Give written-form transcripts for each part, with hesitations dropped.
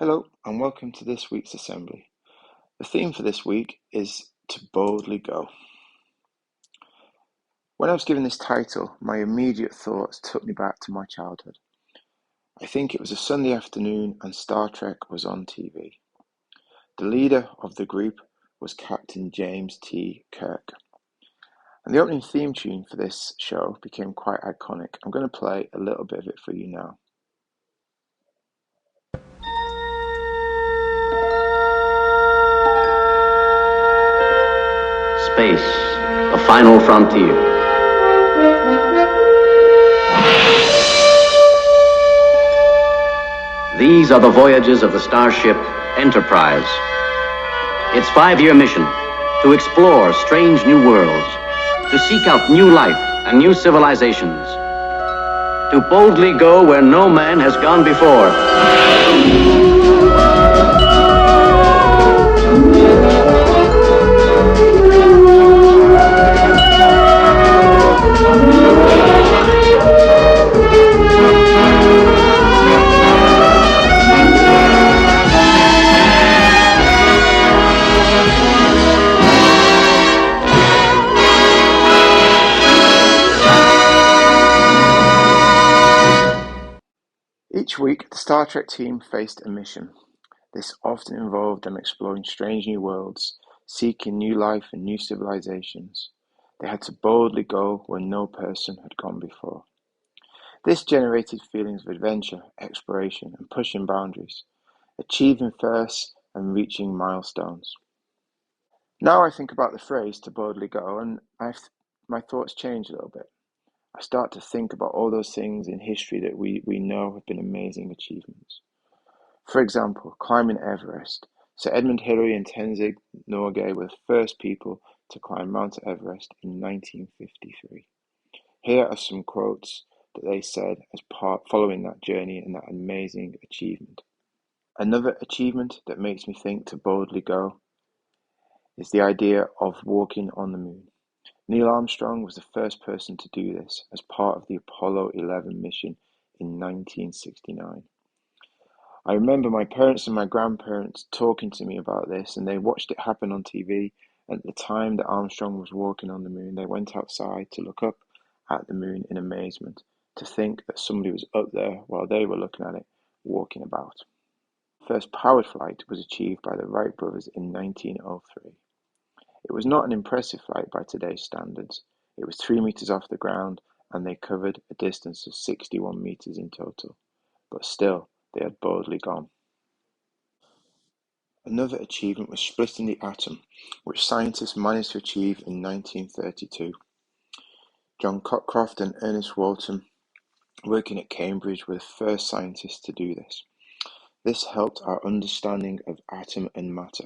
Hello and welcome to this week's assembly. The theme for this week is to boldly go. When I was given this title, my immediate thoughts took me back to my childhood. I think it was a Sunday afternoon and Star Trek was on TV. The leader of the group was Captain James T. Kirk. And the opening theme tune for this show became quite iconic. I'm going to play a little bit of it for you now. Space, the final frontier. These are the voyages of the starship Enterprise. Its 5-year mission: to explore strange new worlds, to seek out new life and new civilizations, to boldly go where no man has gone before. Each week, the Star Trek team faced a mission. This often involved them exploring strange new worlds, seeking new life and new civilizations. They had to boldly go where no person had gone before. This generated feelings of adventure, exploration, and pushing boundaries, achieving firsts and reaching milestones. Now I think about the phrase to boldly go, and my thoughts change a little bit. I start to think about all those things in history that we know have been amazing achievements. For example, climbing Everest. Sir Edmund Hillary and Tenzing Norgay were the first people to climb Mount Everest in 1953. Here are some quotes that they said as part following that journey and that amazing achievement. Another achievement that makes me think to boldly go is the idea of walking on the moon. Neil Armstrong was the first person to do this as part of the Apollo 11 mission in 1969. I remember my parents and my grandparents talking to me about this, and they watched it happen on TV. At the time that Armstrong was walking on the moon, they went outside to look up at the moon in amazement, to think that somebody was up there while they were looking at it, walking about. The first powered flight was achieved by the Wright brothers in 1903. It was not an impressive flight by today's standards. It was 3 meters off the ground, and they covered a distance of 61 meters in total. But still, they had boldly gone. Another achievement was splitting the atom, which scientists managed to achieve in 1932. John Cockcroft and Ernest Walton, working at Cambridge, were the first scientists to do this. This helped our understanding of atom and matter.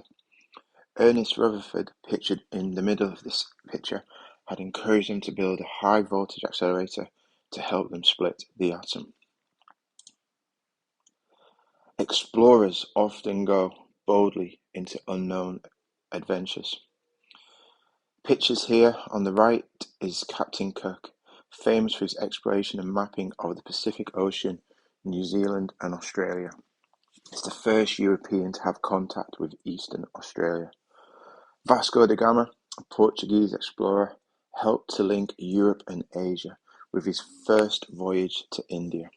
Ernest Rutherford, pictured in the middle of this picture, had encouraged them to build a high voltage accelerator to help them split the atom. Explorers often go boldly into unknown adventures. Pictures here on the right is Captain Cook, famous for his exploration and mapping of the Pacific Ocean, New Zealand and Australia. He's the first European to have contact with Eastern Australia. Vasco da Gama, a Portuguese explorer, helped to link Europe and Asia with his first voyage to India.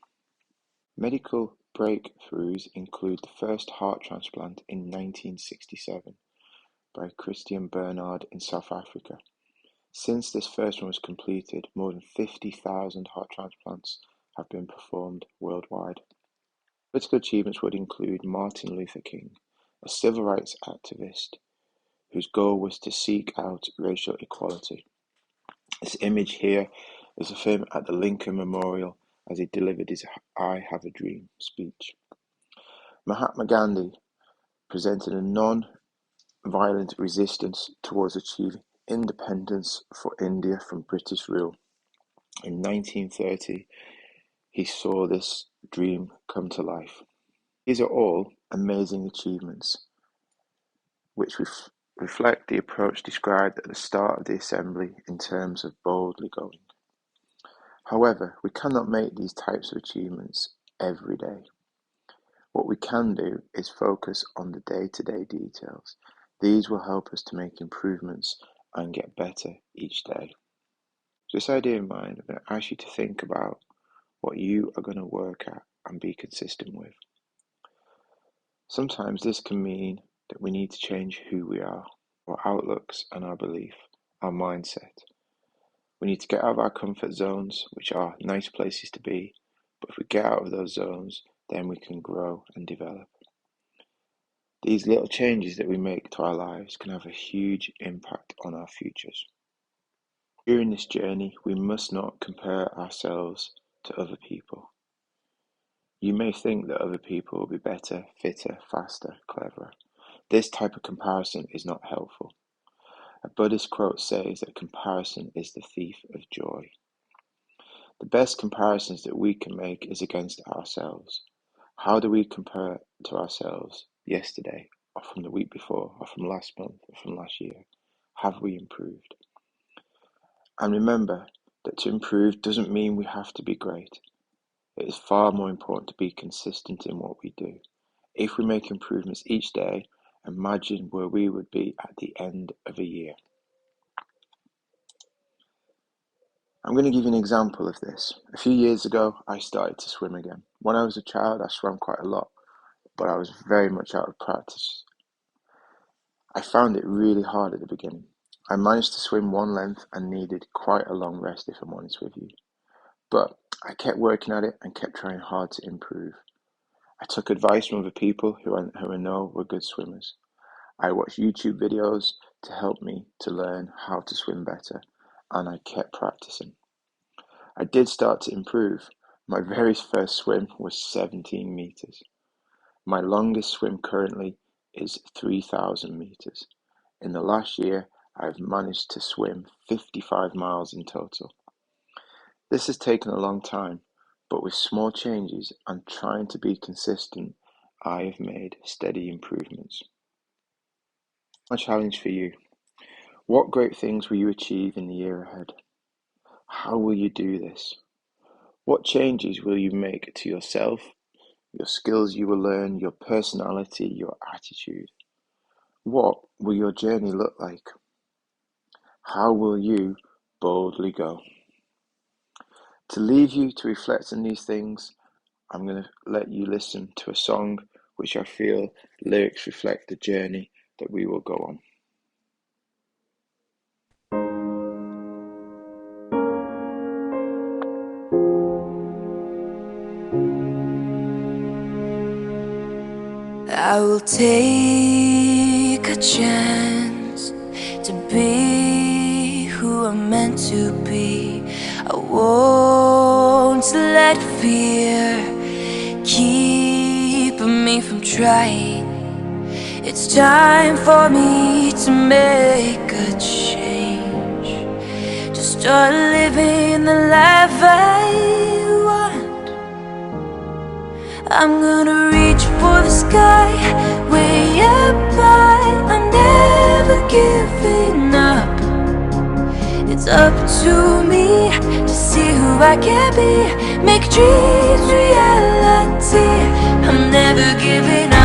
Medical breakthroughs include the first heart transplant in 1967 by Christian Barnard in South Africa. Since this first one was completed, more than 50,000 heart transplants have been performed worldwide. Political achievements would include Martin Luther King, a civil rights activist whose goal was to seek out racial equality. This image here is of him at the Lincoln Memorial as he delivered his I Have a Dream speech. Mahatma Gandhi presented a non-violent resistance towards achieving independence for India from British rule. In 1930, he saw this dream come to life. These are all amazing achievements, which reflect the approach described at the start of the assembly in terms of boldly going. However, we cannot make these types of achievements every day. What we can do is focus on the day-to-day details. These will help us to make improvements and get better each day. So with this idea in mind, I'm going to ask you to think about what you are going to work at and be consistent with. Sometimes this can mean that we need to change who we are, our outlooks and our belief, our mindset. We need to get out of our comfort zones, which are nice places to be, but if we get out of those zones, then we can grow and develop. These little changes that we make to our lives can have a huge impact on our futures. During this journey, we must not compare ourselves to other people. You may think that other people will be better, fitter, faster, cleverer. This type of comparison is not helpful. A Buddhist quote says that comparison is the thief of joy. The best comparisons that we can make is against ourselves. How do we compare to ourselves yesterday, or from the week before, or from last month, or from last year? Have we improved? And remember that to improve doesn't mean we have to be great. It is far more important to be consistent in what we do. If we make improvements each day, imagine where we would be at the end of a year. I'm going to give you an example of this. A few years ago, I started to swim again. When I was a child, I swam quite a lot, but I was very much out of practice. I found it really hard at the beginning. I managed to swim one length and needed quite a long rest, if I'm honest with you. But I kept working at it and kept trying hard to improve. I took advice from other people who I know were good swimmers. I watched YouTube videos to help me to learn how to swim better, and I kept practicing. I did start to improve. My very first swim was 17 meters. My longest swim currently is 3,000 meters. In the last year, I've managed to swim 55 miles in total. This has taken a long time, but with small changes and trying to be consistent, I have made steady improvements. My challenge for you: what great things will you achieve in the year ahead? How will you do this? What changes will you make to yourself, your skills you will learn, your personality, your attitude? What will your journey look like? How will you boldly go? To leave you to reflect on these things, I'm going to let you listen to a song which I feel lyrics reflect the journey that we will go on. I will take a chance to be who I'm meant to be. I won't let fear keep me from trying. It's time for me to make a change, to start living the life I want. I'm gonna reach for the sky, way up high. I'm never giving up. It's up to me to see who I can be, make dreams reality. I'm never giving up.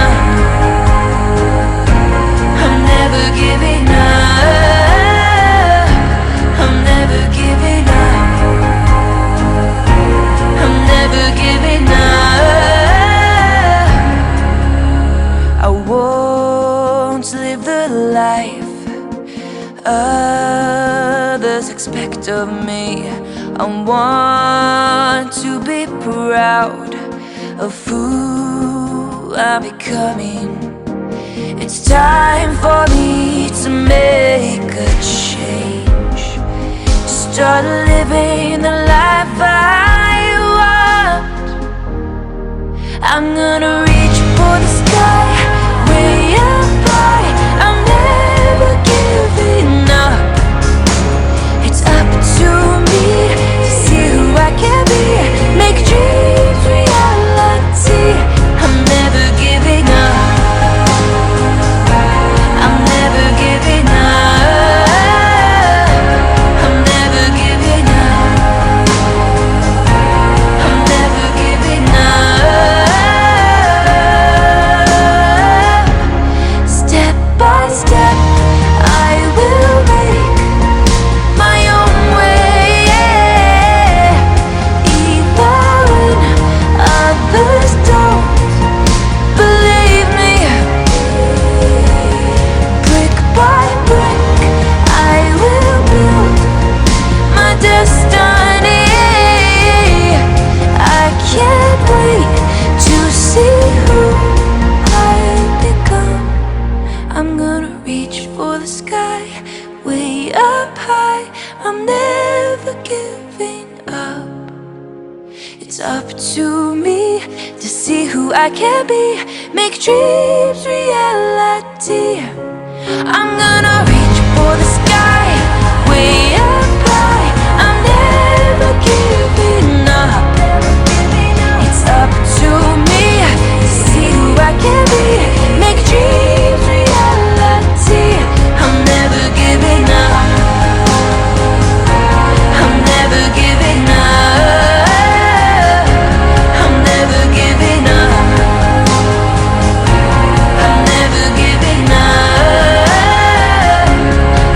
I'm never giving up. I'm never giving up. I'm never giving up. I won't live the life others expect of me. I want to be proud of who I'm becoming. It's time for me to make a change, to start living the life I want. I'm gonna reach for the sky, way up high. I'm never giving up. It's up to me to see who I can be, make dreams reality. I'm never giving up. I'm never giving up. I'm never giving up. I'm never giving up. I can be, make dreams reality. I'm gonna reach for the sky, way up high. I'm never giving up. It's up to me to see who I can be, make dreams reality. I'm never giving up. I'm never giving up. I'm never giving up. I'm never giving up.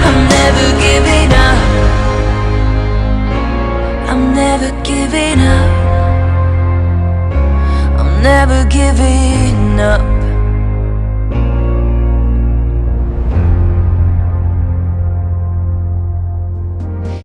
I'm never giving up. I'm never giving up. I'm never giving up.